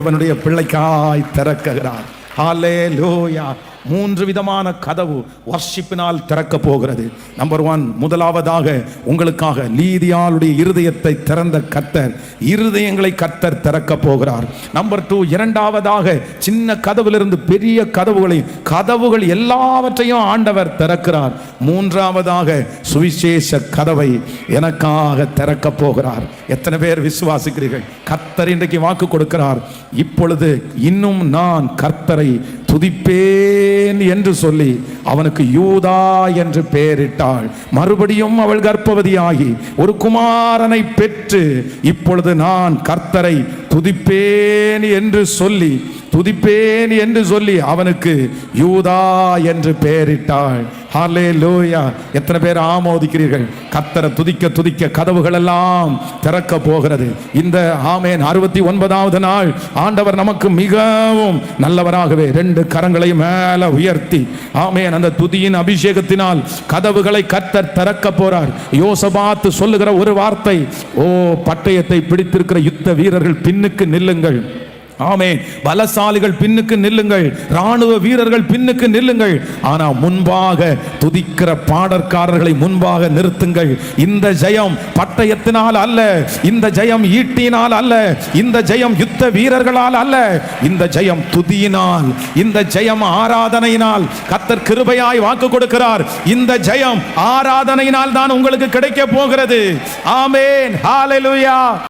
அவனுடைய பிள்ளைக்காய் திறக்கிறார். ஹல்லேலூயா. 3 விதமான கதவு வர்ஷிப்பினால் திறக்க போகிறது. நம்பர் 1, முதலாவதாக உங்களுக்காக லீதியாளுடைய இருதயத்தை திறந்த கர்த்தர், இருதயங்களை கர்த்தர் திறக்க போகிறார். நம்பர் 2, இரண்டாவதாக சின்ன கதவிலிருந்து பெரிய கதவுகள் எல்லாவற்றையும் ஆண்டவர் திறக்கிறார். மூன்றாவதாக சுவிசேஷ கதவை எனக்காக திறக்க போகிறார். எத்தனை பேர் விசுவாசிக்கிறீர்கள்? கர்த்தர் இன்றைக்கு வாக்கு கொடுக்கிறார். இப்பொழுது இன்னும் நான் கர்த்தரை துதிப்பேன் என்று சொல்லி அவனுக்கு யூதா என்று பெயரிட்டாள். மறுபடியும் அவள் கர்ப்பவதியாகி ஒரு குமாரனை பெற்று இப்பொழுது நான் கர்த்தரை துதிப்பேன் என்று சொல்லி அவனுக்கு யூதா என்று பெயரிட்டாள். ஹல்லேலூயா. எத்தனை பேர் ஆமோதிக்கிறீர்கள்? கர்த்தரை துதிக்க துதிக்க கதவுகள் எல்லாம் திறக்க போகிறது. இந்த ஆமென் 69வது நாள் ஆண்டவர் நமக்கு மிகவும் நல்லவராகவே 2 கரங்களை மேல உயர்த்தி ஆமென் அந்த துதியின் அபிஷேகத்தினால் கதவுகளை கர்த்தர் திறக்க போறார். யோசபாத் சொல்லுகிற ஒரு வார்த்தை, ஓ பட்டயத்தை பிடித்திருக்கிற யுத்த வீரர்கள் பின்னுக்கு நில்லுங்கள். ஆமென். பலசாலிகள் பின்னுக்கு நில்லுங்கள், ராணுவ வீரர்கள் பின்னுக்கு நில்லுங்கள். ஆனா முன்பாக துதிக்கிற பாடற்காரர்களை முன்பாக நிறுத்துங்கள். இந்த ஜெயம் பட்டயத்தினால் அல்ல, இந்த ஜெயம் ஈட்டினால் அல்ல, இந்த ஜெயம் யுத்த வீரர்களால் அல்ல, இந்த ஜெயம் துதியினால், இந்த ஜெயம் ஆராதனையினால் கர்த்தர் கிருபையாய் வாக்கு கொடுக்கிறார். இந்த ஜெயம் ஆராதனையினால் தான் உங்களுக்கு கிடைக்க போகிறது. ஆமென். ஹல்லேலூயா.